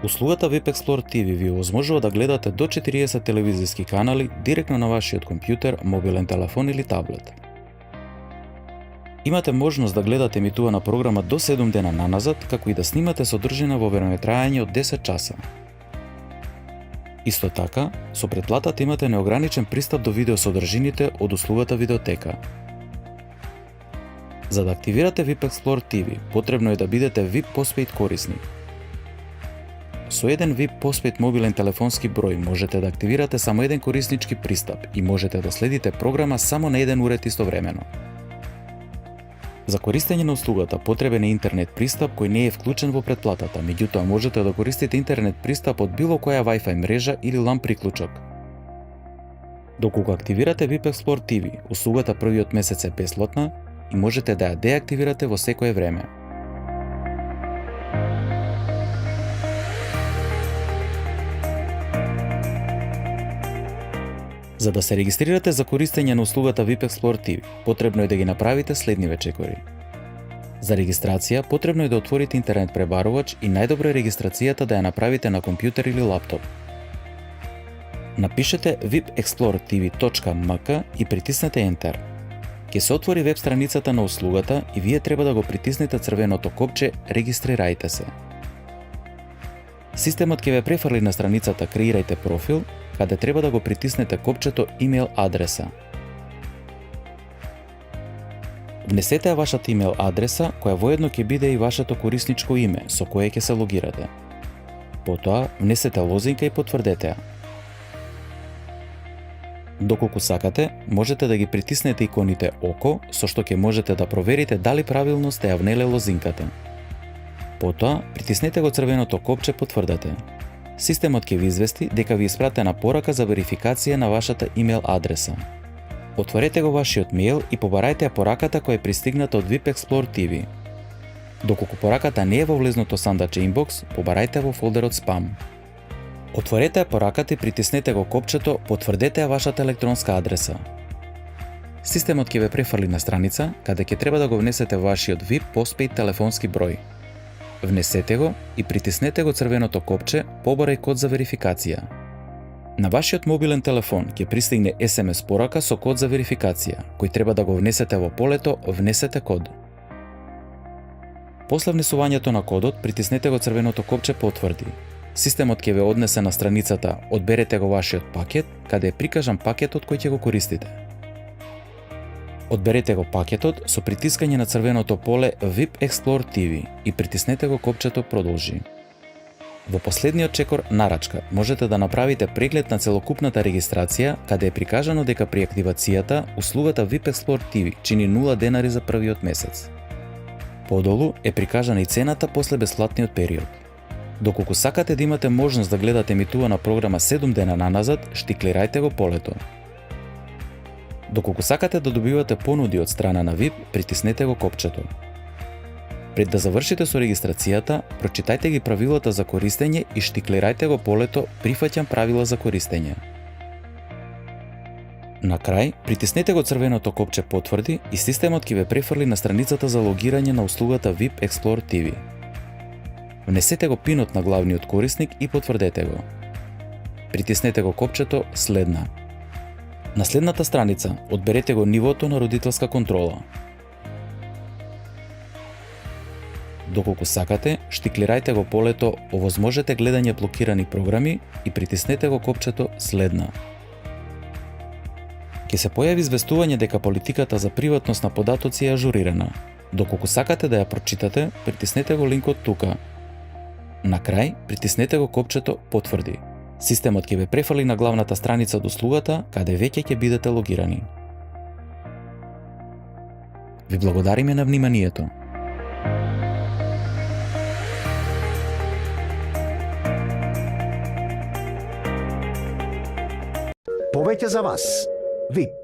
Услугата VIP Explorer TV ви овозможува да гледате до 40 телевизиски канали директно на вашиот компјутер, мобилен телефон или таблет. Имате можност да гледате емитувана програма до 7 дена наназад, како и да снимате содржина во времетраење од 10 часа. Исто така, со претплатата имате неограничен пристап до видеосодржините од услугата Видеотека. За да активирате VIP Explorer TV, потребно е да бидете VIP Postpaid корисник. Со еден VIP Postpaid мобилен телефонски број можете да активирате само еден кориснички пристап и можете да следите програма само на еден уред истовремено. За користење на услугата потребен е интернет пристап кој не е вклучен во претплатата, меѓутоа можете да користите интернет пристап од било која Wi-Fi мрежа или LAN приклучок. Доколку активирате VIP Explorer TV, услугата првиот месец е бесплатна и можете да ја деактивирате во секое време. За да се регистрирате за користење на услугата VIP Explorer TV, потребно е да ги направите следниве чекори. За регистрација, потребно е да отворите интернет пребарувач и најдобро е регистрацијата да ја направите на компјутер или лаптоп. Напишете vipexplorertv.mk и притиснете Enter. Ќе се отвори веб страницата на услугата и вие треба да го притиснете црвеното копче Регистрирајте се. Системот ќе ве префрли на страницата Креирајте профил, каде треба да го притиснете копчето имејл адреса. Внесете ја вашата имејл адреса, која воедно ќе биде и вашето корисничко име со кое ќе се логирате. Потоа, внесете лозинка и потврдете ја. Доколку сакате, можете да ги притиснете иконите око, со што ќе можете да проверите дали правилно сте ја внеле лозинката. Потоа, притиснете го црвеното копче потврдете. Системот ќе ви извести дека ви испратена порака за верификација на вашата имејл адреса. Отворете го вашиот мејл и побарајте ја пораката која е пристигната од VIP Explorer TV. Доколку пораката не е во влезното сандаче инбокс, побарајте во фолдерот спам. Отворете ја пораката и притиснете го копчето потврдете ја вашата електронска адреса. Системот ќе ве префрли на страница каде ќе треба да го внесете вашиот VIP Postpaid телефонски број. Внесете го и притиснете го црвеното копче Побарај код за верификација. На вашиот мобилен телефон ќе пристигне SMS порака со код за верификација, кој треба да го внесете во полето Внесете код. После внесувањето на кодот, притиснете го црвеното копче Потврди. Системот ќе ве однесе на страницата Одберете го вашиот пакет, каде е прикажан пакетот кој ќе го користите. Одберете го пакетот со притискање на црвеното поле VIP Explorer TV и притиснете го копчето Продолжи. Во последниот чекор Нарачка можете да направите преглед на целокупната регистрација, каде е прикажано дека при активацијата услугата VIP Explorer TV чини 0 денари за првиот месец. Подолу е прикажана и цената после бесплатниот период. Доколку сакате да имате можност да гледате емитувана програма 7 дена наназад, штиклирајте го полето. Доколку сакате да добивате понуди од страна на VIP, притиснете го копчето. Пред да завршите со регистрацијата, прочитајте ги правилата за користење и штиклирајте го полето Прифаќам правила за користење. На крај, притиснете го црвеното копче Потврди и системот ќе ве префрли на страницата за логирање на услугата VIP Explorer TV. Внесете го пинот на главниот корисник и потврдете го. Притиснете го копчето Следна. На следната страница одберете го нивото на родителска контрола. Доколку сакате, штиклирајте го полето Овозможете гледање блокирани програми и притиснете го копчето Следна. Ќе се појави известување дека политиката за приватност на податоци е ажурирана. Доколку сакате да ја прочитате, притиснете го линкот тука. На крај, притиснете го копчето Потврди. Системот ќе ве префрли на главната страница од услугата, каде веќе ќе бидете логирани. Ви благодариме на вниманието. Повеќе за вас. VIP.